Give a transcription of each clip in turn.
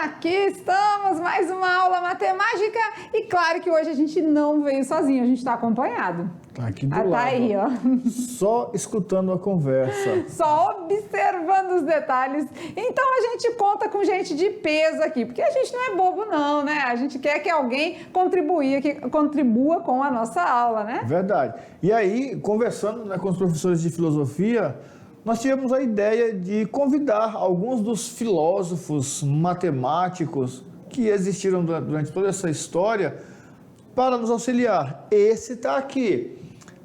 aqui estamos, mais uma aula matemática e claro que hoje a gente não veio sozinho, a gente está acompanhado. Tá aqui do lado. Tá aí, ó. Só escutando a conversa. Só observando os detalhes. Então a gente conta com gente de peso aqui, porque a gente não é bobo não, né? A gente quer que alguém contribua com a nossa aula, né? Verdade. E aí, conversando, né, com os professores de filosofia, nós tivemos a ideia de convidar alguns dos filósofos matemáticos que existiram durante toda essa história para nos auxiliar. Esse está aqui.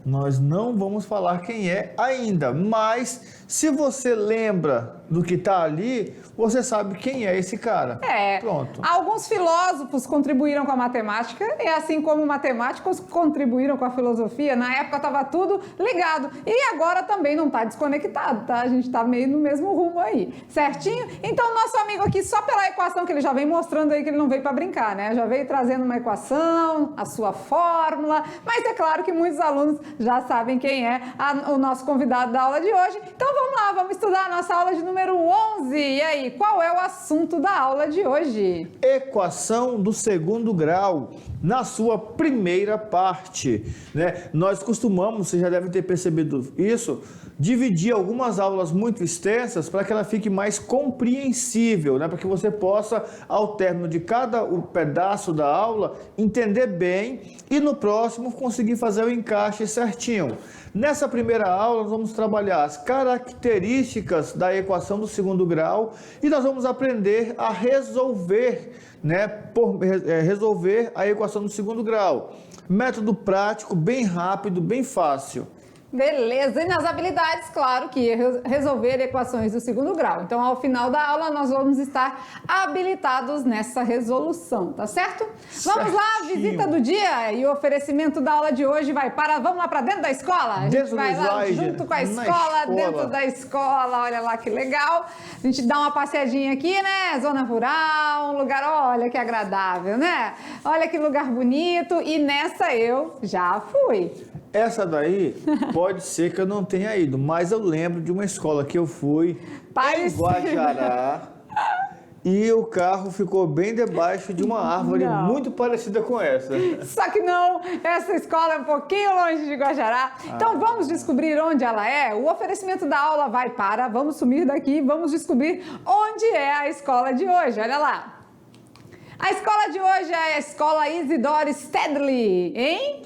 Nós não vamos falar quem é ainda, mas se você lembra do que está ali, você sabe quem é esse cara. Pronto. Alguns filósofos contribuíram com a matemática e assim como matemáticos contribuíram com a filosofia, na época estava tudo ligado e agora também não está desconectado, tá? A gente está meio no mesmo rumo aí, certinho? Então nosso amigo aqui, só pela equação que ele já vem mostrando aí que ele não veio para brincar, né? Já veio trazendo uma equação, a sua fórmula, mas é claro que muitos alunos já sabem quem é o nosso convidado da aula de hoje. Então vamos lá, vamos estudar a nossa aula de número 11. E aí, qual é o assunto da aula de hoje? Equação do segundo grau, na sua primeira parte, né? Nós costumamos, você já deve ter percebido isso, dividir algumas aulas muito extensas para que ela fique mais compreensível, né? Para que você possa, ao término de cada pedaço da aula, entender bem e no próximo conseguir fazer o encaixe certinho. Nessa primeira aula, nós vamos trabalhar as características da equação do segundo grau e nós vamos aprender a resolver, né, resolver a equação do segundo grau. Método prático, bem rápido, bem fácil. Beleza, e nas habilidades, claro que é resolver equações do segundo grau. Então, ao final da aula, nós vamos estar habilitados nessa resolução, tá certo? Vamos lá, visita do dia e o oferecimento da aula de hoje vai para... Vamos lá para dentro da escola? A gente vai lá junto com a escola, dentro da escola, olha lá que legal. A gente dá uma passeadinha aqui, né? Zona rural, um lugar, olha que agradável, né? Olha que lugar bonito e nessa eu já fui. Essa daí pode ser que eu não tenha ido, mas eu lembro de uma escola que eu fui em Guajará e o carro ficou bem debaixo de uma árvore muito parecida com essa. Só que não, essa escola é um pouquinho longe de Guajará. Então vamos descobrir onde ela é? O oferecimento da aula vai para, vamos sumir daqui, vamos descobrir onde é a escola de hoje, olha lá. A escola de hoje é a Escola Isidore Stedley, hein?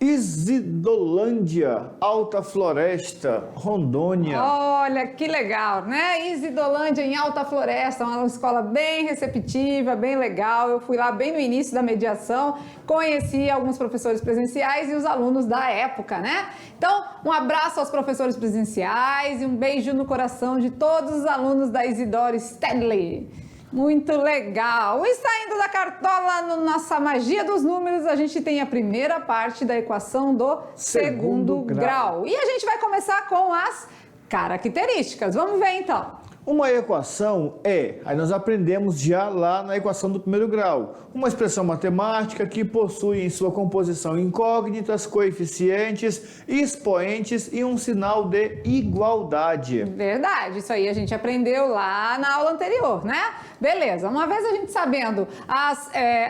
Isidolândia, Alta Floresta, Rondônia. Olha, que legal, né? Isidolândia em Alta Floresta, uma escola bem receptiva, bem legal. Eu fui lá bem no início da mediação, conheci alguns professores presenciais e os alunos da época, né? Então, um abraço aos professores presenciais e um beijo no coração de todos os alunos da Isidore Stedley. Muito legal! E saindo da cartola, na nossa magia dos números, a gente tem a primeira parte da equação do segundo grau. E a gente vai começar com as características. Vamos ver então. Uma equação aí nós aprendemos já lá na equação do primeiro grau, uma expressão matemática que possui em sua composição incógnitas, coeficientes, expoentes e um sinal de igualdade. Verdade, isso aí a gente aprendeu lá na aula anterior, né? Beleza, uma vez a gente sabendo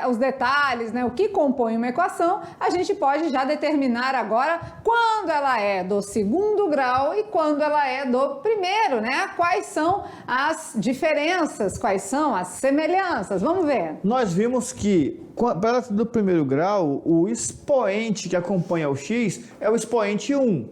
os detalhes, né, o que compõe uma equação, a gente pode já determinar agora quando ela é do segundo grau e quando ela é do primeiro, né? Quais são as diferenças, quais são as semelhanças? Vamos ver. Nós vimos que, para do primeiro grau, o expoente que acompanha o x é o expoente 1.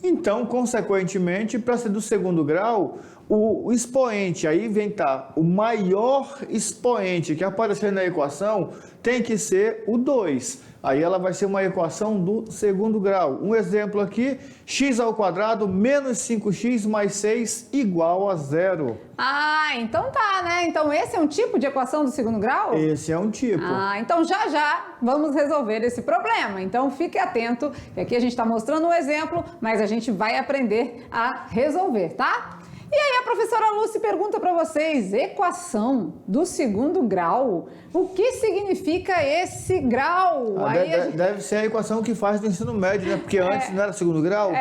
Então, consequentemente, para ser do segundo grau, o expoente, aí vem o maior expoente que aparecer na equação tem que ser o 2. Aí ela vai ser uma equação do segundo grau. Um exemplo aqui, x ao quadrado menos 5x mais 6 igual a 0. Ah, então tá, né? Então esse é um tipo de equação do segundo grau? Esse é um tipo. Ah, então já vamos resolver esse problema. Então fique atento, que aqui a gente está mostrando um exemplo, mas a gente vai aprender a resolver, tá? E aí a professora Lúcia pergunta para vocês, equação do segundo grau, o que significa esse grau? Deve ser a equação que faz do ensino médio, né? Porque antes não era segundo grau?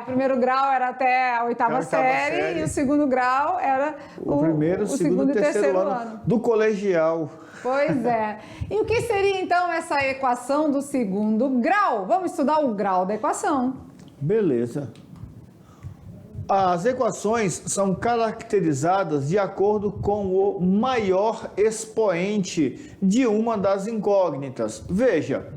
O primeiro grau era até a oitava série e o segundo grau era o primeiro, segundo e terceiro ano do colegial. Pois é. E o que seria então essa equação do segundo grau? Vamos estudar o grau da equação. Beleza. As equações são caracterizadas de acordo com o maior expoente de uma das incógnitas. Veja,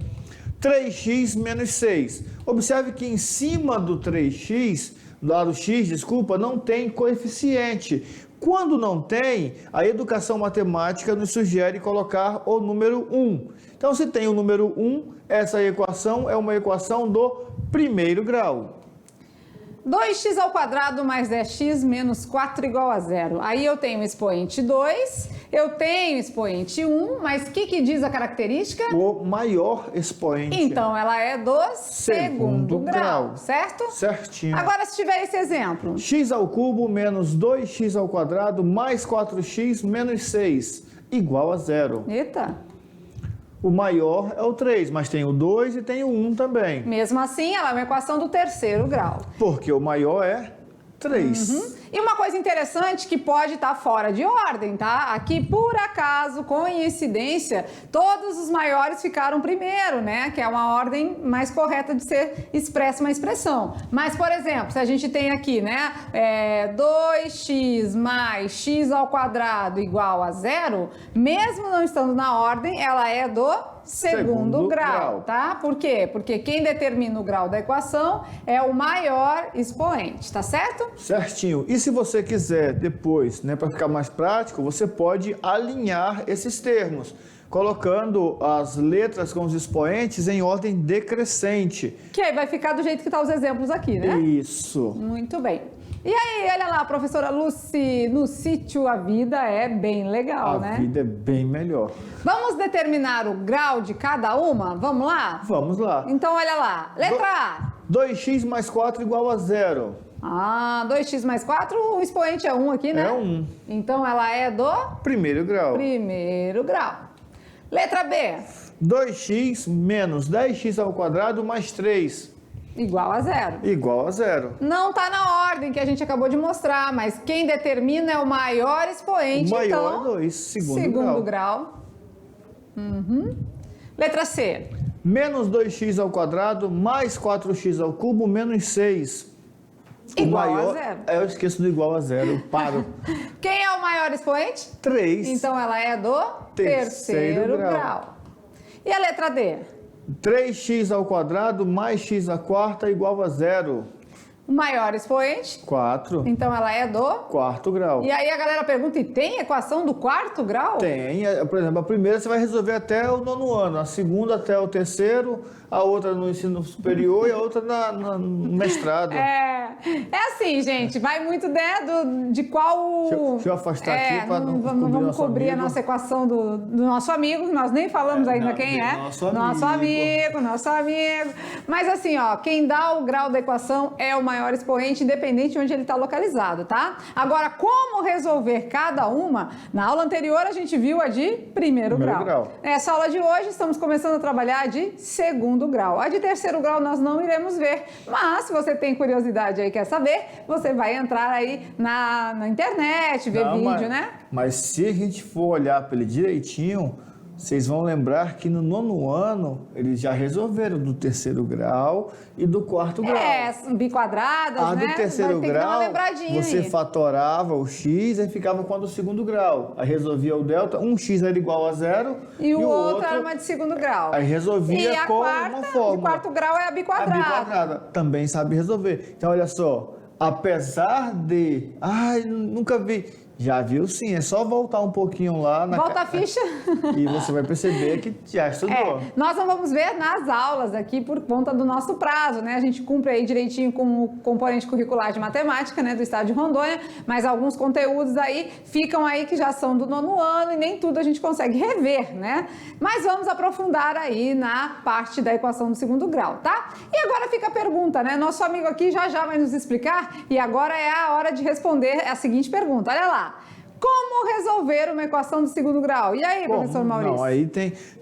3x menos 6. Observe que em cima do 3x, lá do x, desculpa, não tem coeficiente. Quando não tem, a educação matemática nos sugere colocar o número 1. Então, se tem o número 1, essa equação é uma equação do primeiro grau. 2x ao quadrado mais 10x menos 4 igual a 0. Aí eu tenho expoente 2, eu tenho expoente 1, mas o que diz a característica? O maior expoente. Então, ela é do segundo grau, certo? Certinho. Agora, se tiver esse exemplo. X ao cubo menos 2x ao quadrado mais 4x menos 6 igual a 0. Eita! O maior é o 3, mas tem o 2 e tem o 1 também. Mesmo assim, ela é uma equação do terceiro grau. Porque o maior é 3. E uma coisa interessante que pode estar fora de ordem, tá? Aqui, por acaso, coincidência, todos os maiores ficaram primeiro, né? Que é uma ordem mais correta de ser expressa uma expressão. Mas, por exemplo, se a gente tem aqui, né? 2x mais x ao quadrado igual a 0, mesmo não estando na ordem, ela é do segundo grau, tá? Por quê? Porque quem determina o grau da equação é o maior expoente, tá certo? Certinho. E se você quiser depois, né, para ficar mais prático, você pode alinhar esses termos, colocando as letras com os expoentes em ordem decrescente. Que aí vai ficar do jeito que tá os exemplos aqui, né? Isso. Muito bem. E aí, olha lá, professora Lucy, no sítio a vida é bem legal, né? A vida é bem melhor. Vamos determinar o grau de cada uma? Vamos lá? Vamos lá. Então, olha lá. Letra A. 2x mais 4 igual a 0. 2x mais 4, o expoente é 1 aqui, né? É 1. Então, ela é do primeiro grau. Primeiro grau. Letra B. 2x menos 10x ao quadrado mais 3. Igual a 0. Igual a 0. Não está na ordem que a gente acabou de mostrar, mas quem determina é o maior expoente, o maior então... 2, segundo grau. Letra C. Menos 2x ao quadrado mais 4x ao cubo menos 6. Igual a 0. Eu esqueço do igual a 0, paro. Quem é o maior expoente? 3. Então ela é do terceiro grau. E a letra D? 3x ao quadrado mais x à quarta igual a 0. O maior expoente? 4. Então ela é do quarto grau. E aí a galera pergunta, e tem equação do quarto grau? Tem. Por exemplo, a primeira você vai resolver até o 9º ano, a segunda até o 3º, a outra no ensino superior e a outra no mestrado. É assim, gente, vai muito de qual... Deixa eu afastar aqui para não vamos cobrir a nossa equação do nosso amigo, que nós nem falamos ainda quem é. Nosso amigo. Mas assim, ó, quem dá o grau da equação é o maior expoente, independente de onde ele está localizado, tá? Agora, como resolver cada uma? Na aula anterior a gente viu a de primeiro grau. Nessa aula de hoje estamos começando a trabalhar a de segundo grau. A de terceiro grau nós não iremos ver, mas se você tem curiosidade aí, quer saber, você vai entrar aí na internet, ver vídeo, né? Mas se a gente for olhar para ele direitinho, vocês vão lembrar que no 9º ano eles já resolveram do terceiro grau e do quarto grau. Biquadradas, né? Do terceiro grau, você aí. Fatorava o x e ficava com a do segundo grau. Aí resolvia o delta, um x era igual a 0 e o outro era uma de segundo grau. Aí resolvia com uma fórmula. De quarto grau é a biquadrada. A biquadrada também sabe resolver. Então, olha só, apesar de... nunca vi... Já viu sim, é só voltar um pouquinho lá na Volta a ficha. E você vai perceber que já estudou. Nós não vamos ver nas aulas aqui por conta do nosso prazo, né? A gente cumpre aí direitinho com o componente curricular de matemática, né, do estado de Rondônia, mas alguns conteúdos aí ficam aí que já são do 9º ano e nem tudo a gente consegue rever, né? Mas vamos aprofundar aí na parte da equação do 2º grau, tá? E agora fica a pergunta, né? Nosso amigo aqui já vai nos explicar e agora é a hora de responder a seguinte pergunta. Olha lá. Como resolver uma equação do 2º grau? E aí, professor Maurício? Não, aí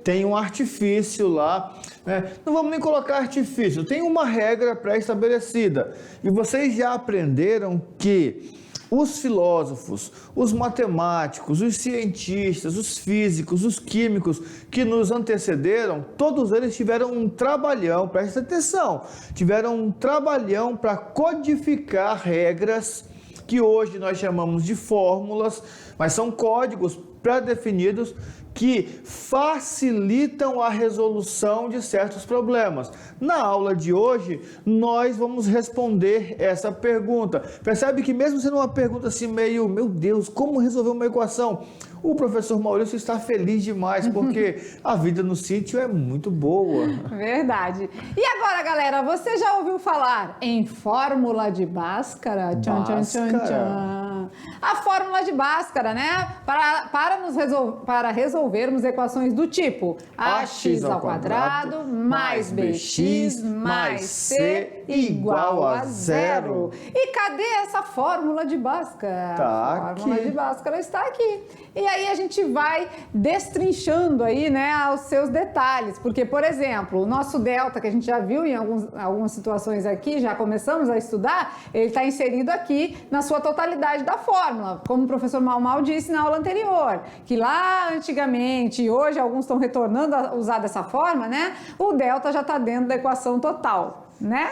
tem um artifício lá, né? Não vamos nem colocar artifício, tem uma regra pré-estabelecida. E vocês já aprenderam que os filósofos, os matemáticos, os cientistas, os físicos, os químicos que nos antecederam, todos eles tiveram um trabalhão, presta atenção, tiveram um trabalhão para codificar regras que hoje nós chamamos de fórmulas, mas são códigos pré-definidos que facilitam a resolução de certos problemas. Na aula de hoje, nós vamos responder essa pergunta. Percebe que mesmo sendo uma pergunta assim meio, meu Deus, como resolver uma equação? O professor Maurício está feliz demais, porque a vida no sítio é muito boa. Verdade. E agora, galera, você já ouviu falar em fórmula de Bhaskara? Tchan, tchan, tchan, tchan. A fórmula de Bhaskara, né? Para resolvermos equações do tipo ax ao quadrado mais bx mais c igual a zero. E cadê essa fórmula de Bhaskara? Tá a fórmula de Bhaskara está aqui. E aí a gente vai destrinchando aí, né, os seus detalhes, porque, por exemplo, o nosso delta, que a gente já viu em algumas situações aqui, já começamos a estudar, ele está inserido aqui na sua totalidade da fórmula, como o professor Mal disse na aula anterior, que lá antigamente, e hoje alguns estão retornando a usar dessa forma, né, o delta já está dentro da equação total, né?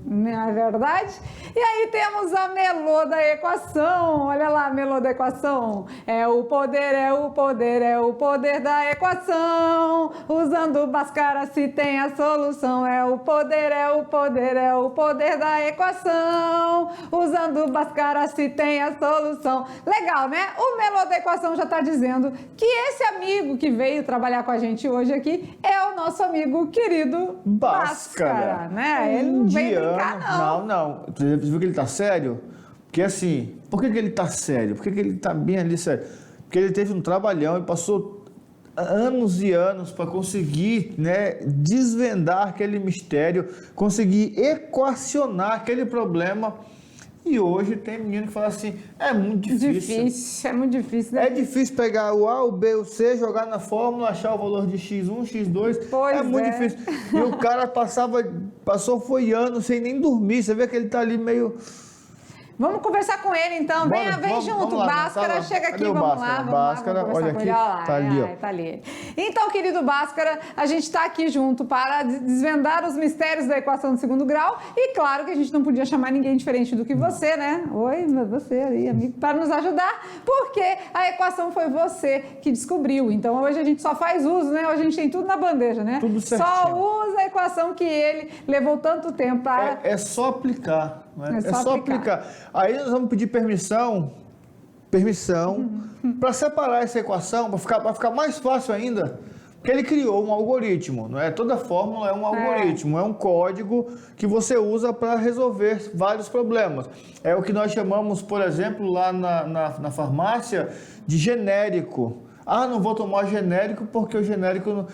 Não é verdade? E aí temos a melô da equação. Olha lá a melô da equação. É o poder, é o poder, é o poder da equação. Usando Bhaskara se tem a solução. É o poder, é o poder, é o poder da equação. Usando Bhaskara se tem a solução. Legal, né? O melô da equação já está dizendo que esse amigo que veio trabalhar com a gente hoje aqui é o nosso amigo querido Bhaskara, né? Ele não vem brincar, Não. Você viu que ele tá sério? Porque assim, por que ele tá sério? Por que ele tá bem ali sério? Porque ele teve um trabalhão e passou anos e anos para conseguir, né, desvendar aquele mistério, conseguir equacionar aquele problema. E hoje tem menino que fala assim, é muito difícil. É muito difícil, né? É difícil pegar o A, o B, o C, jogar na fórmula, achar o valor de X1, X2. Pois é muito difícil. E o cara foi anos sem nem dormir. Você vê que ele tá ali meio... Vamos conversar com ele então. Vem junto. Bhaskara, chega aqui, vamos lá. Bhaskara, olha aqui, tá ali, ó. Tá ali. Então, querido Bhaskara, a gente está aqui junto para desvendar os mistérios da equação do 2º grau. E claro que a gente não podia chamar ninguém diferente do que você, né? Oi, você aí, amigo, para nos ajudar, porque a equação foi você que descobriu. Então, hoje a gente só faz uso, né? Hoje a gente tem tudo na bandeja, né? Tudo certinho. Só usa a equação que ele levou tanto tempo para... É só aplicar. Né? É só aplicar. Aí nós vamos pedir permissão para separar essa equação, para ficar mais fácil ainda, porque ele criou um algoritmo, não é? Toda fórmula é um algoritmo, é um código que você usa para resolver vários problemas. É o que nós chamamos, por exemplo, lá na farmácia, de genérico. Ah, não vou tomar genérico porque o genérico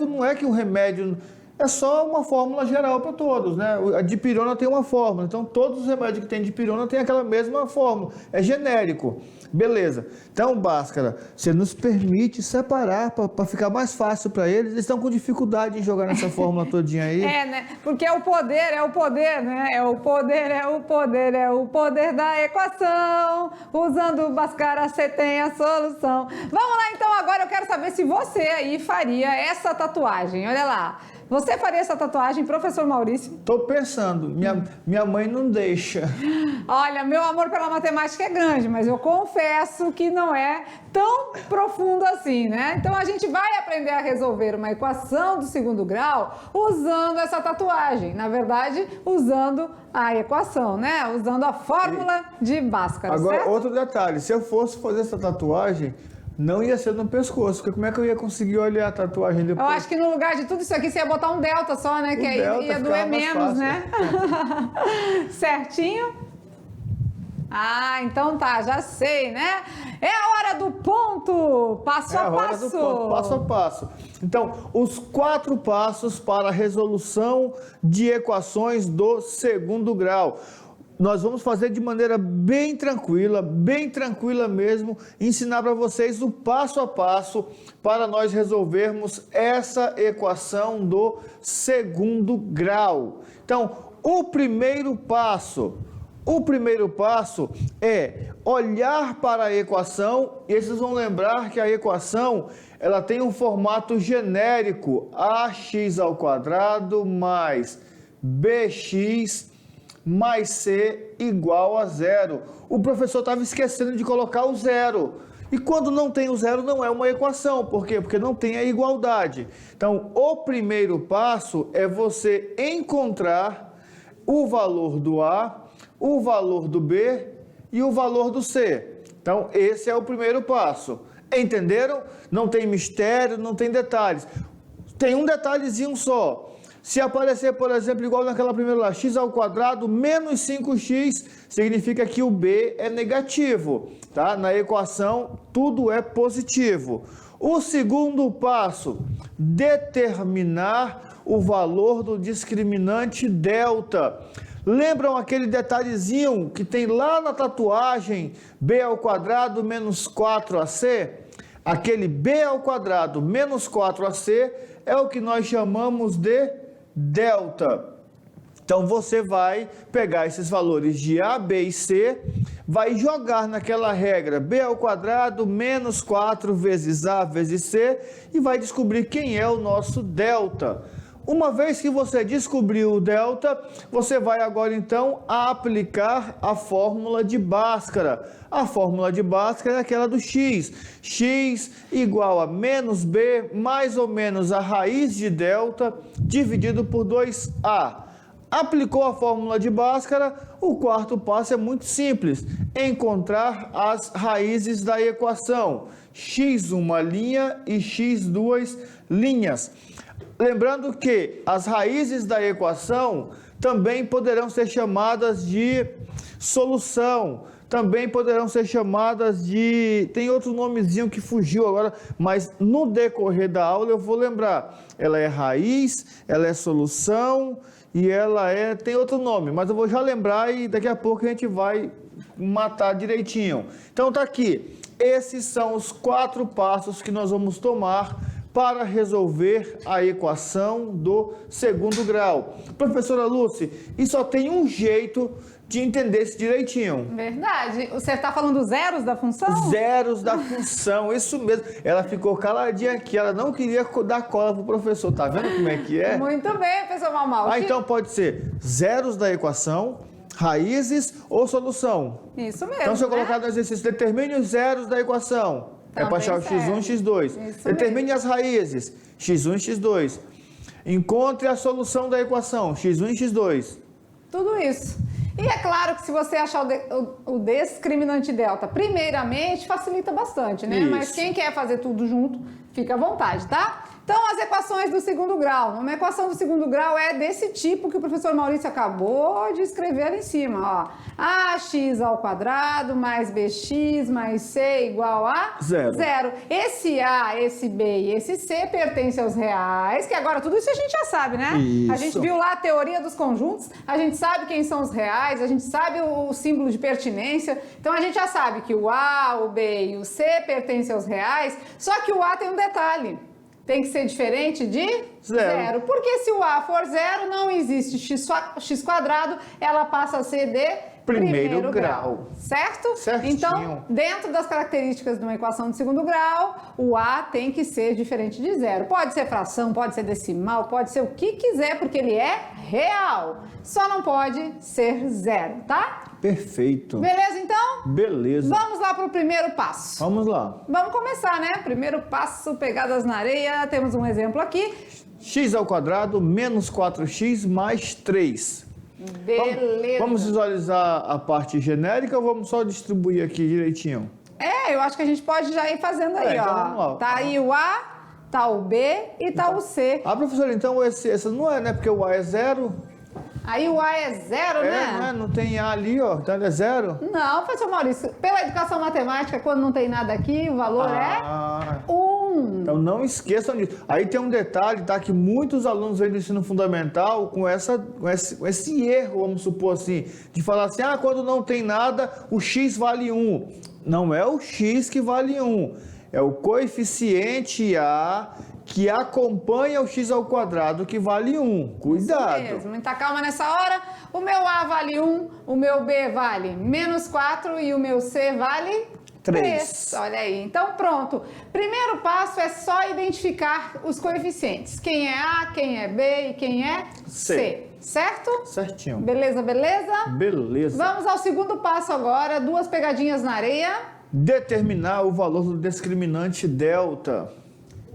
não é que o remédio... É só uma fórmula geral para todos, né? A dipirona tem uma fórmula, então todos os remédios que tem dipirona tem aquela mesma fórmula, é genérico. Beleza. Então, Bhaskara, você nos permite separar para ficar mais fácil para eles. Eles estão com dificuldade em jogar nessa fórmula todinha aí. Né? Porque é o poder, né? É o poder da equação. Usando o Bhaskara, você tem a solução. Vamos lá, então, agora eu quero saber se você aí faria essa tatuagem. Olha lá. Você faria essa tatuagem, professor Maurício? Tô pensando, minha mãe não deixa. Olha, meu amor pela matemática é grande, mas eu confesso que não é tão profundo assim, né? Então a gente vai aprender a resolver uma equação do segundo grau usando essa tatuagem. Na verdade, usando a equação, né? Usando a fórmula de Bhaskara, Agora, certo? outro detalhe, se eu fosse fazer essa tatuagem, não ia ser no pescoço, porque como é que eu ia conseguir olhar a tatuagem depois? Eu acho que no lugar de tudo isso aqui, você ia botar um delta só, né? Que aí delta ia ficava doer mais menos, fácil. né? Certinho? Ah, então tá, já sei, né? É a hora do ponto, passo a É a hora passo. do ponto, passo a passo. Então, os 4 passos para a resolução de equações do segundo grau. Nós vamos fazer de maneira bem tranquila mesmo, ensinar para vocês o passo a passo para nós resolvermos essa equação do segundo grau. Então, o primeiro passo é olhar para a equação, e vocês vão lembrar que a equação ela tem um formato genérico, ax² mais bx mais c igual a zero. O professor estava esquecendo de colocar o zero. E quando não tem o zero, não é uma equação. Por quê? Porque não tem a igualdade. Então, o primeiro passo é você encontrar o valor do A, o valor do B e o valor do C. Então, esse é o primeiro passo. Entenderam? Não tem mistério, não tem detalhes. Tem um detalhezinho só. Se aparecer, por exemplo, igual naquela primeira lá, x² menos 5x, significa que o B é negativo, tá? Na equação, tudo é positivo. O segundo passo, determinar o valor do discriminante delta. Lembram aquele detalhezinho que tem lá na tatuagem, b² menos 4ac? Aquele b² menos 4ac é o que nós chamamos de delta. Então você vai pegar esses valores de A, B e C, vai jogar naquela regra b² menos 4 vezes A vezes C e vai descobrir quem é o nosso delta. Uma vez que você descobriu o delta, você vai agora então aplicar a fórmula de Bhaskara. A fórmula de Bhaskara é aquela do x. X igual a menos b mais ou menos a raiz de delta dividido por 2a. Aplicou a fórmula de Bhaskara, o quarto passo é muito simples. Encontrar as raízes da equação. x uma linha e x2 linhas. Lembrando que as raízes da equação também poderão ser chamadas de solução, também poderão ser chamadas de... tem outro nomezinho que fugiu agora, mas no decorrer da aula eu vou lembrar. Ela é raiz, ela é solução e ela é... tem outro nome, mas eu vou já lembrar e daqui a pouco a gente vai matar direitinho. Então tá aqui, esses são os 4 passos que nós vamos tomar para resolver a equação do segundo grau. Professora Lúcia, e só tem um jeito de entender isso direitinho. Verdade. Você está falando dos zeros da função? Zeros da função, isso mesmo. Ela ficou caladinha aqui, ela não queria dar cola pro professor, tá vendo como é que é? Muito bem, professor Malmal. Então pode ser zeros da equação, raízes ou solução. Isso mesmo. Então se eu colocar no exercício, determine os zeros da equação. É para achar o x1 e x2. Isso Determine mesmo. as raízes, x1 e x2. Encontre a solução da equação, x1 e x2. Tudo isso. E é claro que se você achar o discriminante delta, primeiramente, facilita bastante, né? Isso. Mas quem quer fazer tudo junto, fica à vontade, tá? Então, as equações do segundo grau. Uma equação do segundo grau é desse tipo que o professor Maurício acabou de escrever ali em cima, ó. ax² mais bx mais c igual a Zero. Esse A, esse B e esse C pertencem aos reais, que agora tudo isso a gente já sabe, né? Isso. A gente viu lá a teoria dos conjuntos, a gente sabe quem são os reais, a gente sabe o símbolo de pertinência, então a gente já sabe que o A, o B e o C pertencem aos reais, só que o A tem um detalhe. Tem que ser diferente de zero. Porque se o A for zero, não existe x², ela passa a ser de primeiro grau. Certo? Certinho. Então, dentro das características de uma equação de segundo grau, o A tem que ser diferente de zero. Pode ser fração, pode ser decimal, pode ser o que quiser, porque ele é real. Só não pode ser zero, tá? Perfeito. Beleza, então? Beleza. Vamos lá para o primeiro passo. Vamos lá. Vamos começar, né? Primeiro passo, pegadas na areia. Temos um exemplo aqui. X ao quadrado menos 4x mais 3. Beleza. Vamos visualizar a parte genérica ou vamos só distribuir aqui direitinho? Eu acho que a gente pode já ir fazendo aí, então ó. vamos lá. Tá aí o A, tá o B e tá o C. Ah, professor, então esse não é, né? Porque o A é 0. Aí o A é zero, né? Não tem A ali, ó. Então ele é 0. Não, professor Maurício, pela educação matemática, quando não tem nada aqui, o valor é 1. Então não esqueçam disso. Aí tem um detalhe, tá? Que muitos alunos aí do ensino fundamental com esse erro, vamos supor assim, de falar assim, quando não tem nada, o X vale 1. Não é o X que vale 1. É o coeficiente A que acompanha o x ao quadrado que vale 1. Cuidado. Isso mesmo. Muita calma nessa hora. O meu A vale 1, o meu B vale menos 4 e o meu C vale 3. Olha aí. Então, pronto. Primeiro passo é só identificar os coeficientes. Quem é A, quem é B e quem é C. Certo? Certinho. Beleza, beleza? Beleza. Vamos ao segundo passo agora. 2 pegadinhas na areia. Determinar o valor do discriminante delta.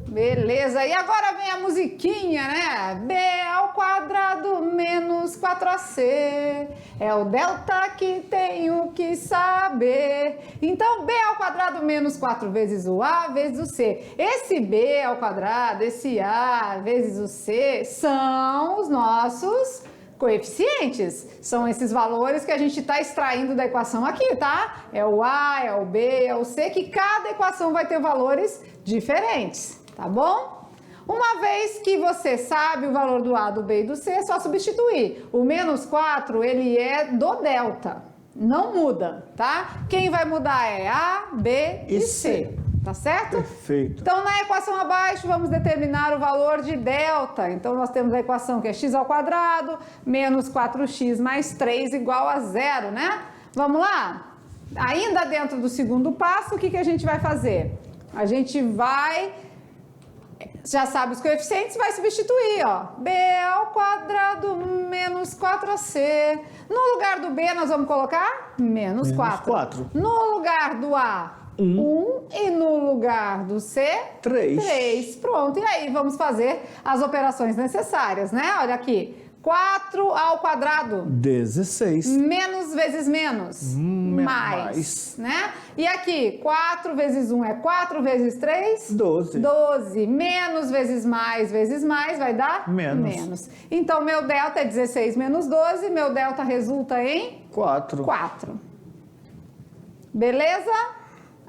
Beleza, e agora vem a musiquinha, né? B ao quadrado menos 4AC. É o delta que tenho que saber. Então, B ao quadrado menos 4 vezes o A vezes o C. Esse B ao quadrado, esse A vezes o C, são os nossos coeficientes. São esses valores que a gente está extraindo da equação aqui, tá? É o A, é o B, é o C, que cada equação vai ter valores diferentes. Tá bom? Uma vez que você sabe o valor do A, do B e do C, é só substituir. O menos 4, ele é do delta. Não muda, tá? Quem vai mudar é A, B e C. Tá certo? Perfeito. Então, na equação abaixo, vamos determinar o valor de delta. Então, nós temos a equação que é x ao quadrado menos 4x mais 3 igual a 0, né? Vamos lá? Ainda dentro do segundo passo, o que a gente vai fazer? A gente vai... Já sabe os coeficientes, vai substituir, ó. B ao quadrado menos 4AC. No lugar do B, nós vamos colocar menos 4. No lugar do A, 1. E no lugar do C, 3. Pronto. E aí, vamos fazer as operações necessárias, né? Olha aqui. 4 ao quadrado. 16. Menos vezes menos. Mais. Né? E aqui, 4 vezes 1 é 4 vezes 3? 12. 12. Menos vezes mais vai dar? Menos. Então, meu delta é 16 menos 12. Meu delta resulta em? 4. Beleza?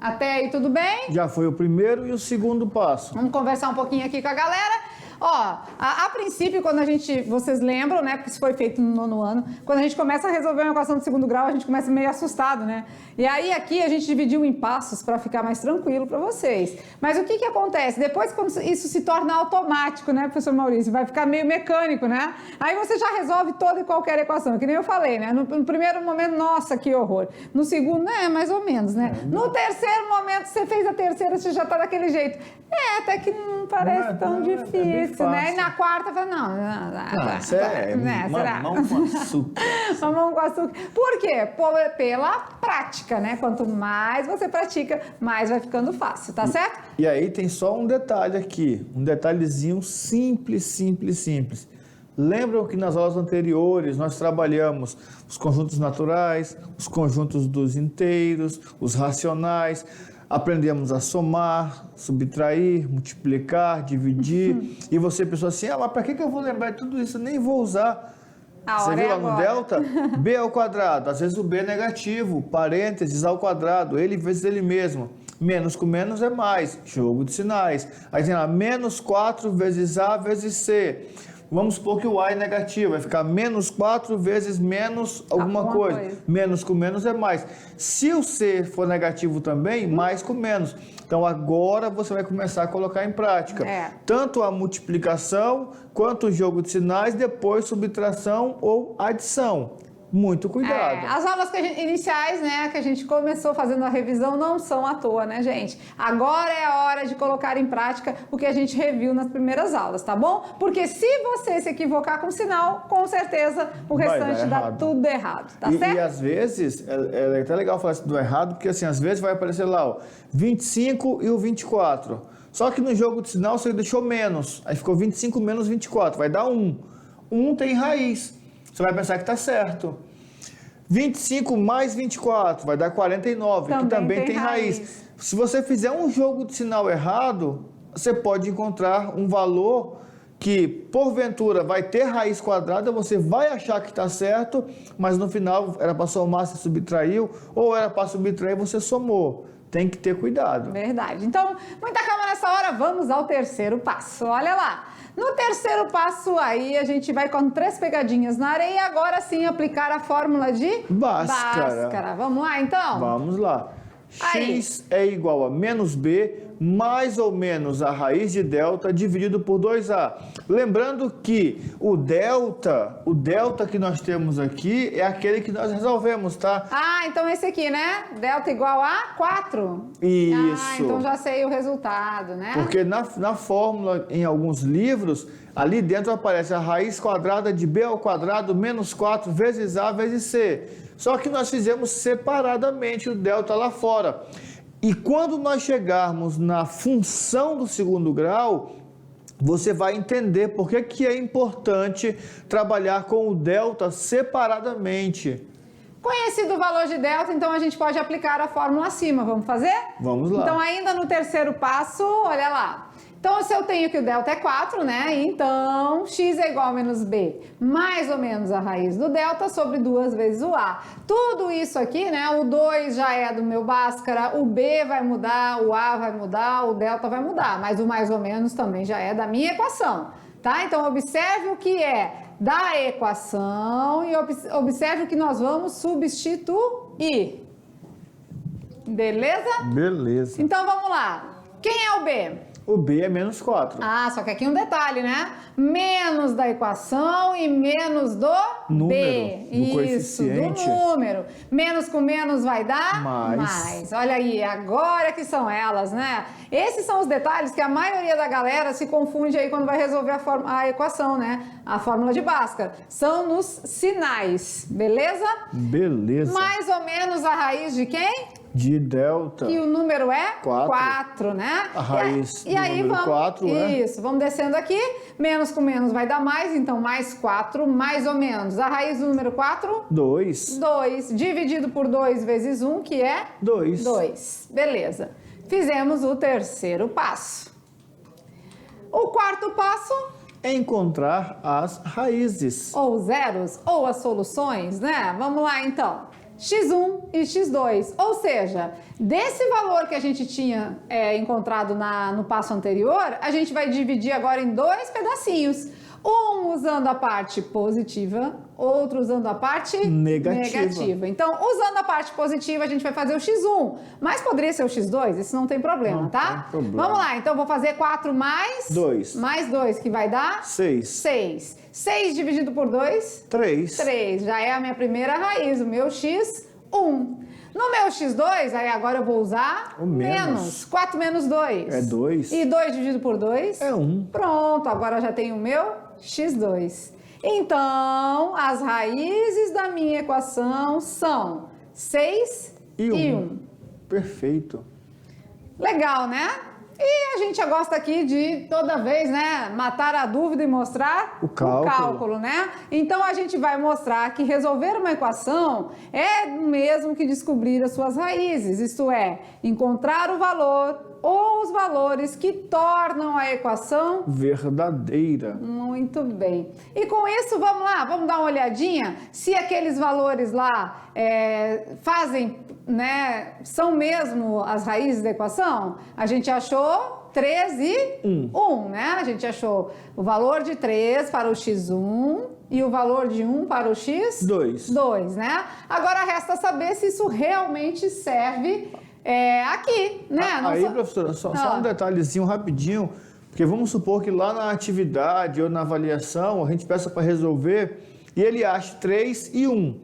Até aí tudo bem? Já foi o primeiro e o segundo passo. Vamos conversar um pouquinho aqui com a galera. Ó, a princípio, quando vocês lembram, né, porque isso foi feito no 9º ano, quando a gente começa a resolver uma equação de segundo grau, a gente começa meio assustado, né? E aí aqui a gente dividiu em passos para ficar mais tranquilo para vocês. Mas o que acontece? Depois, quando isso se torna automático, né, professor Maurício? Vai ficar meio mecânico, né? Aí você já resolve toda e qualquer equação, que nem eu falei, né? No primeiro momento, nossa, que horror. No segundo, mais ou menos, né? No terceiro momento, você fez a terceira, você já tá daquele jeito. Até que não parece tão difícil, né? E na quarta, fala, não, será? Mamão com açúcar. Mamão com açúcar. Por quê? Pela prática, né? Quanto mais você pratica, mais vai ficando fácil, tá certo? E aí tem só um detalhe aqui, um detalhezinho simples. Lembram que nas aulas anteriores nós trabalhamos os conjuntos naturais, os conjuntos dos inteiros, os racionais. Aprendemos a somar, subtrair, multiplicar, dividir. E você pensou assim, mas para que eu vou lembrar de tudo isso? Eu nem vou usar. Você viu lá no delta? B ao quadrado. Às vezes o B é negativo. Parênteses ao quadrado. Ele vezes ele mesmo. Menos com menos é mais. Jogo de sinais. Aí tem lá, menos 4 vezes A vezes C. Vamos supor que o A é negativo, vai ficar menos 4 vezes menos alguma coisa. Menos com menos é mais. Se o C for negativo também, mais com menos. Então agora você vai começar a colocar em prática. Tanto a multiplicação, quanto o jogo de sinais, depois subtração ou adição. muito cuidado. As aulas iniciais, né, que a gente começou fazendo a revisão não são à toa, né, gente? Agora é a hora de colocar em prática o que a gente reviu nas primeiras aulas, tá bom? Porque se você se equivocar com o sinal, com certeza o restante dá tudo errado, tá certo? E às vezes, é até legal falar isso do errado, porque assim, às vezes vai aparecer lá, ó, 25 e o 24. Só que no jogo de sinal você deixou menos, aí ficou 25 menos 24, vai dar 1. 1 tem raiz. Você vai pensar que está certo. 25 mais 24 vai dar 49, que também tem raiz. Se você fizer um jogo de sinal errado, você pode encontrar um valor que, porventura, vai ter raiz quadrada, você vai achar que está certo, mas no final era para somar, você subtraiu, ou era para subtrair, você somou. Tem que ter cuidado. Verdade. Então, muita calma nessa hora, vamos ao terceiro passo. Olha lá. No terceiro passo aí, a gente vai com 3 pegadinhas na areia e agora sim aplicar a fórmula de Bhaskara. Vamos lá, então? Vamos lá. X é igual a menos B mais ou menos a raiz de delta dividido por 2A. Lembrando que o delta que nós temos aqui é aquele que nós resolvemos, tá? Então esse aqui, né? Delta igual a 4? Isso. Então já sei o resultado, né? Porque na fórmula, em alguns livros, ali dentro aparece a raiz quadrada de B ao quadrado menos 4 vezes A vezes C. Só que nós fizemos separadamente o delta lá fora. E quando nós chegarmos na função do segundo grau, você vai entender por que é importante trabalhar com o delta separadamente. Conhecido o valor de delta, então a gente pode aplicar a fórmula acima. Vamos fazer? Vamos lá. Então, ainda no terceiro passo, olha lá. Então, se eu tenho que o delta é 4, né? Então, x é igual a menos b, mais ou menos a raiz do delta sobre 2 vezes o a. Tudo isso aqui, né? O 2 já é do meu Bhaskara, o b vai mudar, o a vai mudar, o delta vai mudar, mas o mais ou menos também já é da minha equação, tá? Então, observe o que é da equação e observe o que nós vamos substituir. Beleza? Beleza. Então, vamos lá. Quem é o b? O B é menos 4. Só que aqui um detalhe, né? Menos da equação e menos do número, B. Do coeficiente. Do número. Menos com menos vai dar mais. Olha aí, agora que são elas, né? Esses são os detalhes que a maioria da galera se confunde aí quando vai resolver a equação, né? A fórmula de Bhaskara. São nos sinais, beleza? Beleza. Mais ou menos a raiz de quem? De delta. E o número é 4, né? A raiz e aí número vamos, 4, né? Isso, vamos descendo aqui. Menos com menos vai dar mais, então mais 4, mais ou menos. A raiz do número 4? 2. 2. Dividido por 2 vezes 1, que é? 2. 2. Beleza. Fizemos o terceiro passo. O quarto passo? Encontrar as raízes. Ou zeros, ou as soluções, né? Vamos lá, então. x1 e x2, ou seja, desse valor que a gente tinha encontrado no passo anterior, a gente vai dividir agora em 2 pedacinhos. Um usando a parte positiva, outro usando a parte negativa. Então, usando a parte positiva, a gente vai fazer o x1, mas poderia ser o x2, isso não tem problema, tá? Tem problema. Vamos lá, então vou fazer 4 mais 2. Mais 2, que vai dar? 6. 6. 6 dividido por 2? 3. 3, já é a minha primeira raiz, o meu x1. No meu x2, aí agora eu vou usar o menos. 4 menos 2. É 2. E 2 dividido por 2? É 1. Pronto, agora eu já tenho o meu x2. Então, as raízes da minha equação são 6 e 1. Perfeito. Legal, né? E a gente já gosta aqui de, toda vez, né, matar a dúvida e mostrar o cálculo, né? Então, a gente vai mostrar que resolver uma equação é o mesmo que descobrir as suas raízes, isto é, encontrar o valor ou os valores que tornam a equação verdadeira. Muito bem. E com isso, vamos lá, vamos dar uma olhadinha se aqueles valores lá fazem, né, são mesmo as raízes da equação? A gente achou 3 e 1, né? A gente achou o valor de 3 para o x1 e o valor de 1 para o x2, né? Agora resta saber se isso realmente serve aqui, né? Aí, professora, só um detalhezinho rapidinho, porque vamos supor que lá na atividade ou na avaliação a gente peça para resolver e ele acha 3 e 1.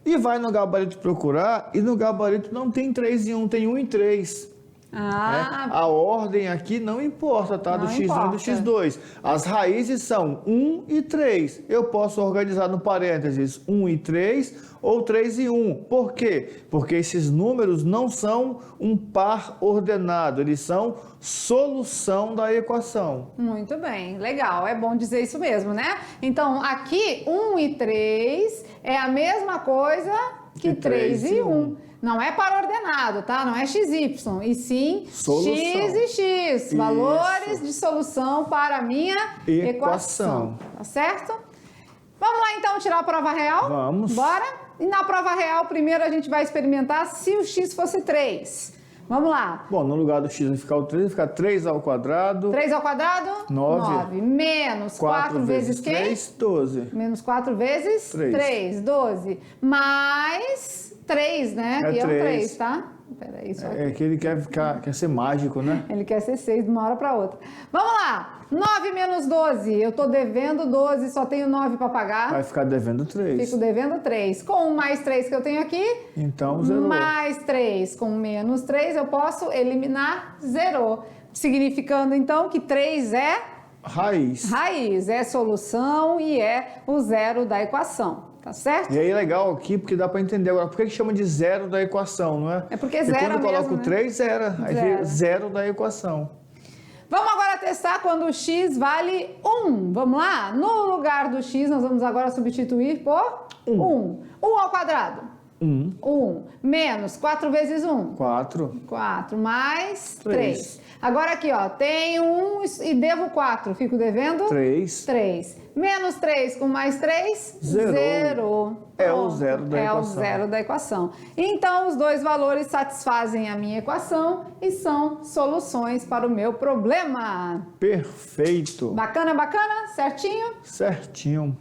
E vai no gabarito procurar, e no gabarito não tem 3 em 1, tem 1 em 3. A ordem aqui não importa, tá? Do X1 e do X2. As raízes são 1 e 3. Eu posso organizar no parênteses 1 e 3 ou 3 e 1. Por quê? Porque esses números não são um par ordenado, eles são solução da equação. Muito bem, legal, é bom dizer isso mesmo, né? Então, aqui 1 e 3 é a mesma coisa que 3 e 1. Não é par ordenado, tá? Não é XY, e sim solução. X e X, valores de solução para a minha equação. Tá certo? Vamos lá então tirar a prova real? Vamos. Bora? E na prova real, primeiro a gente vai experimentar se o X fosse 3. Vamos lá. Bom, no lugar do X vai ficar o 3, vai ficar 3 ao quadrado. 3 ao quadrado? 9. Menos 4 vezes quem? 3, 12. Menos 4 vezes 3, 12. Mais 3, né? É que é o 3, 3, tá? Peraí, só aqui. É que ele quer ser mágico, né? Ele quer ser 6 de uma hora para outra. Vamos lá. 9 menos 12. Eu tô devendo 12, só tenho 9 para pagar. Vai ficar devendo 3. Fico devendo 3. Com o mais 3 que eu tenho aqui, então zerou. Mais 3 com menos 3, eu posso eliminar 0. Significando então que 3 é raiz. Raiz, é solução e é o zero da equação. Tá certo? E aí é legal aqui, porque dá para entender agora. Por que chama de zero da equação, não é? É porque zero quando eu coloco mesmo, 3, zera. Aí vira zero da equação. Vamos agora testar quando o x vale 1. Vamos lá? No lugar do x, nós vamos agora substituir por 1. 1 ao quadrado. 1. Menos 4 vezes 1. 4. 4 mais 3. Agora aqui, ó, tenho 1 e devo 4. Fico devendo? 3. Menos 3 com mais 3? 0. É o zero da equação. É o zero da equação. Então, os dois valores satisfazem a minha equação e são soluções para o meu problema. Perfeito. Bacana, bacana? Certinho? Certinho.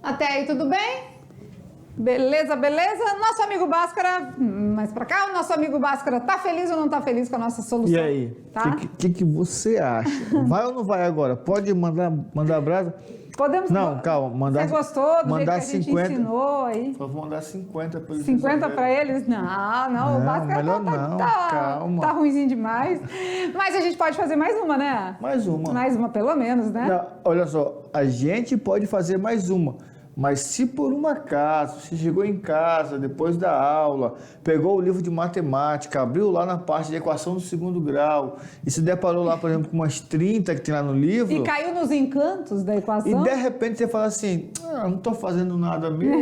Até aí, tudo bem? Beleza, beleza? Nosso amigo Bhaskara, mais pra cá, o nosso amigo Bhaskara tá feliz ou não tá feliz com a nossa solução? E aí? O Tá? que você acha? Vai ou não vai agora? Pode mandar brasa? Podemos... Não, calma. Mandar, Você gostou do mandar jeito que a gente 50, ensinou aí? Vou mandar 50 para eles. 50 para eles? Não, o Bhaskara calma. Tá ruimzinho demais. Mas a gente pode fazer mais uma, né? Mais uma. Mais uma, pelo menos, né? Não, olha só, a gente pode fazer mais uma. Mas se por um acaso você chegou em casa depois da aula, pegou o livro de matemática, abriu lá na parte de equação do segundo grau e se deparou lá, por exemplo, com umas 30 que tem lá no livro... E caiu nos encantos da equação? E de repente você fala assim, não estou fazendo nada mesmo,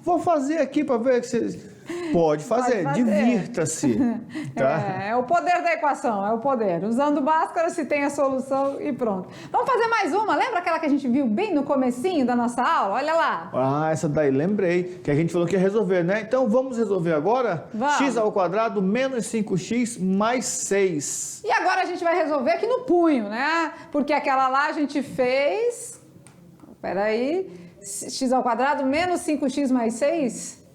vou fazer aqui para ver que você... Pode fazer. Divirta-se. Tá? É o poder da equação, é o poder. Usando o Bhaskara se tem a solução e pronto. Vamos fazer mais uma? Lembra aquela que a gente viu bem no comecinho da nossa aula? Olha lá. Ah, essa daí, lembrei, que a gente falou que ia resolver, né? Então vamos resolver agora? Vamos. X ao quadrado menos 5x mais 6. E agora a gente vai resolver aqui no punho, né? Porque aquela lá a gente fez... Peraí. X ao quadrado menos 5x mais 6...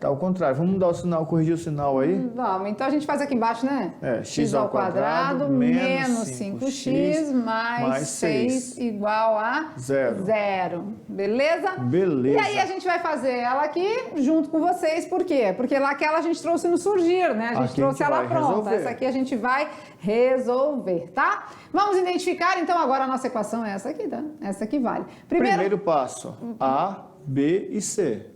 Tá ao contrário. Vamos mudar o sinal, corrigir o sinal aí? Vamos, então a gente faz aqui embaixo, né? X ao quadrado menos 5x mais 6 igual a 0. Beleza? Beleza. E aí a gente vai fazer ela aqui junto com vocês, por quê? Porque lá aquela a gente trouxe no surgir, né? A gente trouxe ela pronta. Resolver. Essa aqui a gente vai resolver, tá? Vamos identificar, então, agora a nossa equação é essa aqui, tá? Essa aqui vale. Primeiro passo, A, B e C.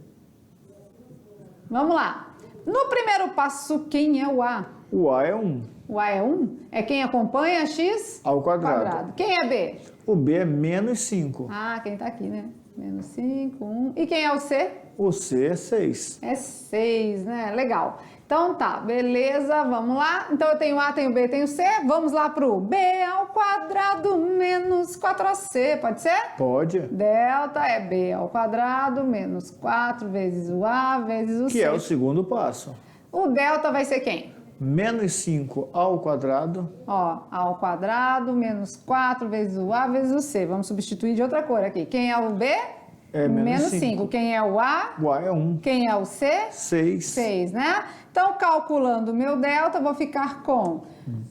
Vamos lá. No primeiro passo, quem é o A? O A é 1. O A é 1? É quem acompanha x ao quadrado. Quem é B? O B é menos 5. Ah, quem tá aqui, né? Menos 5, 1. E quem é o C? O C é 6. É 6, né? Legal. Então tá, beleza, vamos lá. Então eu tenho A, tenho B, tenho C. Vamos lá pro B ao quadrado menos 4AC, pode ser? Pode. Delta é B ao quadrado menos 4 vezes o A vezes o C. Que é o segundo passo. O delta vai ser quem? Menos 5 ao quadrado. Ó, A ao quadrado menos 4 vezes o A vezes o C. Vamos substituir de outra cor aqui. Quem é o B? É menos 5. Quem é o A? O A é 1. Quem é o C? 6. 6, né? Então, calculando o meu delta, eu vou ficar com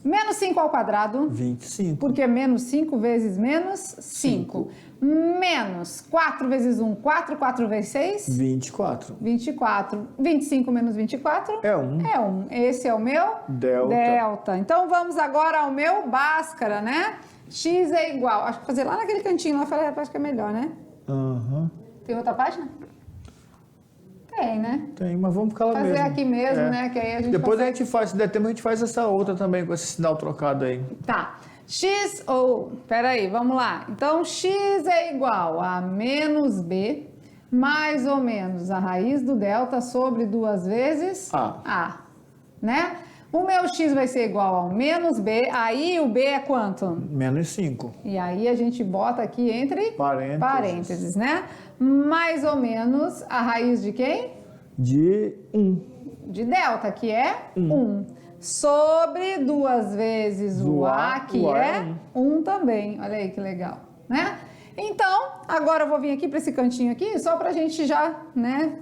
menos 5 ao quadrado. 25. Porque menos 5 vezes menos 5. Menos 4 vezes 1, 4. 4 vezes 6? 24. 24. 25 menos 24? É 1. É 1. Esse é o meu delta. Então, vamos agora ao meu Bhaskara, né? X é igual. Acho que fazer lá naquele cantinho lá, acho que é melhor, né? Aham. Tem outra página? Tem, né? Tem, mas vamos ficar lá Fazer mesmo. aqui mesmo, né? Que aí a gente Depois consegue... a gente faz, se der tempo, a gente faz essa outra também, com esse sinal trocado aí. Tá. X ou... Peraí, vamos lá. Então, X é igual a menos B, mais ou menos a raiz do delta sobre 2 vezes A. Né? O meu X vai ser igual ao menos B, aí o B é quanto? Menos 5. E aí a gente bota aqui entre parênteses, né? Mais ou menos a raiz de quem? De 1. De delta, que é 1. Sobre 2 vezes o A, que é 1 também. Olha aí que legal, né? Então, agora eu vou vir aqui para esse cantinho aqui, só para a gente já, né?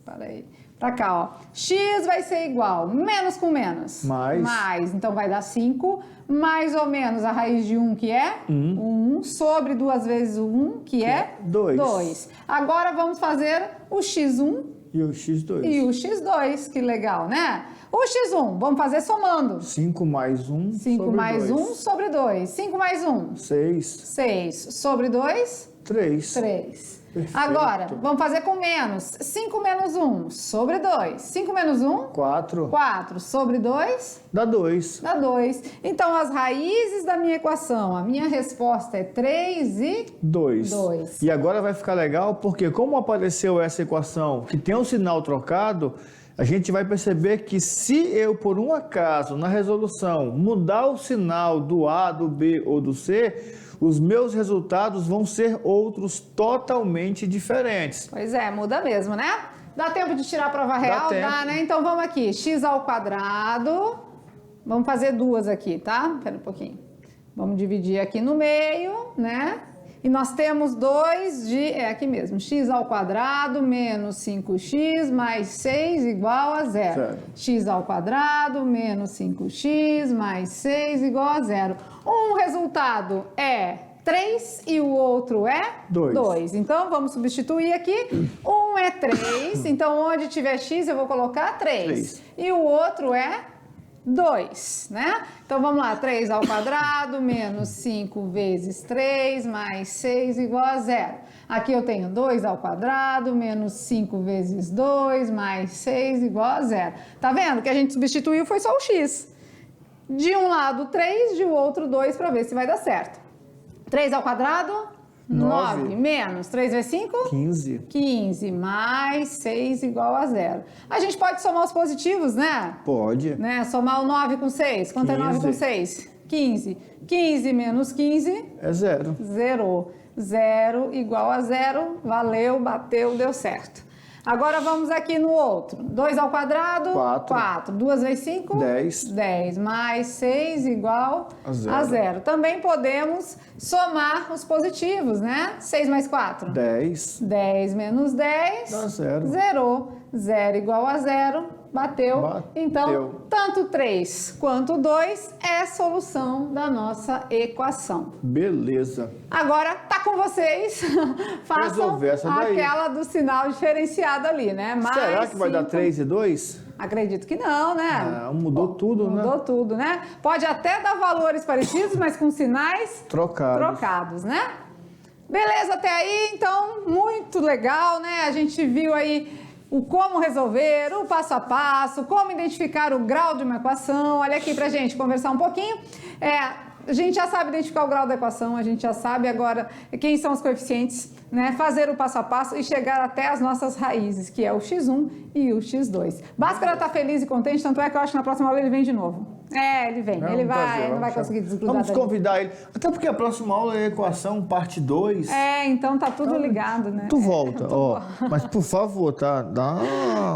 Para aí. Pra cá, ó. X vai ser igual, menos com menos. Mais. Então vai dar 5. Mais ou menos a raiz de 1, que é 1. Sobre 2 vezes o 1, que é 2. Agora vamos fazer o X1 e o X2. E o X2, que legal, né? O X1, vamos fazer somando. 5 mais 1 5 mais 1 sobre 2. 5 mais 1. 6. 6 sobre 2. 3. 3. Perfeito. Agora, vamos fazer com menos. 5 menos 1 sobre 2. 5 menos 1? 4. 4 sobre 2? Dá 2. Dá 2. Então, as raízes da minha equação, a minha resposta é 3 e 2. E agora vai ficar legal, porque como apareceu essa equação que tem um sinal trocado, a gente vai perceber que se eu, por um acaso, na resolução, mudar o sinal do A, do B ou do C, os meus resultados vão ser outros totalmente diferentes. Pois é, muda mesmo, né? Dá tempo de tirar a prova real? Dá, né? Então vamos aqui, x ao quadrado, vamos fazer duas aqui, tá? Espera um pouquinho. Vamos dividir aqui no meio, né? E nós temos 2 de, aqui mesmo, x ao quadrado menos 5x mais 6 igual a 0. X ao quadrado menos 5x mais 6 igual a 0. Um resultado é 3 e o outro é 2. Então, vamos substituir aqui. Um é 3, então onde tiver x eu vou colocar 3. E o outro é 2, né? Então, vamos lá, 3 ao quadrado menos 5 vezes 3 mais 6 igual a 0. Aqui eu tenho 2 ao quadrado menos 5 vezes 2 mais 6 igual a 0. Tá vendo? Que a gente substituiu foi só o x. De um lado 3, de outro 2 para ver se vai dar certo. 3 ao quadrado... 9 menos 3 vezes 5? 15. 15 mais 6 igual a 0. A gente pode somar os positivos, né? Pode. Né? Somar o 9 com 6. Quanto 15. É 9 com 6? 15. 15 menos 15? É 0. Zerou. 0 igual a 0. Valeu, bateu, deu certo. Agora vamos aqui no outro. 2 ao quadrado? 4. 2 vezes 5? 10. 10 mais 6 igual a 0. Também podemos somar os positivos, né? 6 mais 4? 10. 10 menos 10? Dá 0. Zerou. 0 igual a 0. Bateu. Então, tanto 3 quanto 2 é solução da nossa equação. Beleza. Agora, tá com vocês. Façam aquela do sinal diferenciado ali, né? Mais será que vai dar 3 e 2? Acredito que não, né? Ah, mudou tudo, né? Mudou tudo, né? Pode até dar valores parecidos, mas com sinais trocados, né? Beleza até aí? Então, muito legal, né? A gente viu aí o como resolver, o passo a passo, como identificar o grau de uma equação. Olha aqui pra gente conversar um pouquinho. A gente já sabe identificar o grau da equação, a gente já sabe agora quem são os coeficientes, né? Fazer o passo a passo e chegar até as nossas raízes, que é o x1 e o x2. Bhaskara tá feliz e contente, tanto é que eu acho que na próxima aula ele vem de novo. Ele vem. Não, Ele vamos vai, fazer, não vai vamos conseguir chamar. desgrudar Vamos dali. convidar ele. Até porque a próxima aula é equação, parte 2. Então tá tudo ligado, né? Tu volta, ó. Mas por favor, tá? Dá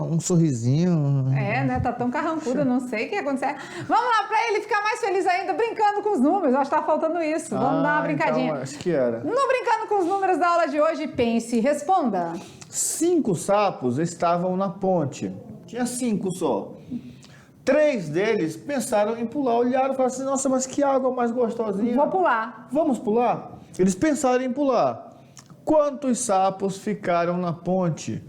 um sorrisinho. Né? Tá tão carrancuda, não sei o que acontece. Vamos lá, pra ele ficar mais feliz ainda, brincando com os números. Eu acho que tá faltando isso. Vamos dar uma brincadinha. Então, acho que era. No Brincando com os Números da aula de hoje, pense e responda. 5 sapos estavam na ponte. Tinha 5 só. 3 deles pensaram em pular, olharam e falaram assim, nossa, mas que água mais gostosinha. Vou pular. Vamos pular? Eles pensaram em pular. Quantos sapos ficaram na ponte?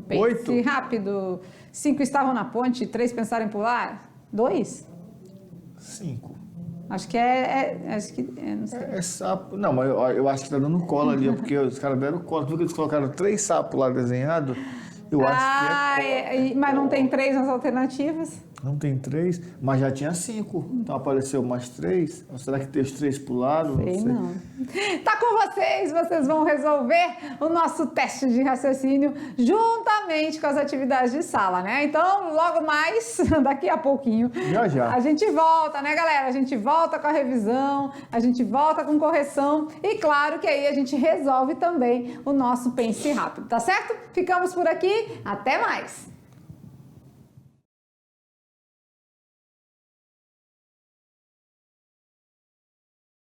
Pense 8? rápido. 5 estavam na ponte, 3 pensaram em pular? 2? 5. Acho que não sei. É sapo. Não, mas eu acho que tá dando cola ali, porque os caras deram cola. Tu viu que eles colocaram 3 sapos lá desenhados? Eu acho que é cola. Mas não tem 3 nas alternativas? Não tem 3, mas já tinha 5. Então apareceu mais 3. Ou será que tem os 3 pulados? Sei não. Tá com vocês vão resolver o nosso teste de raciocínio juntamente com as atividades de sala, né? Então, logo mais, daqui a pouquinho, Já. a gente volta, né, galera? A gente volta com a revisão, a gente volta com correção e claro que aí a gente resolve também o nosso Pense Rápido, tá certo? Ficamos por aqui, até mais!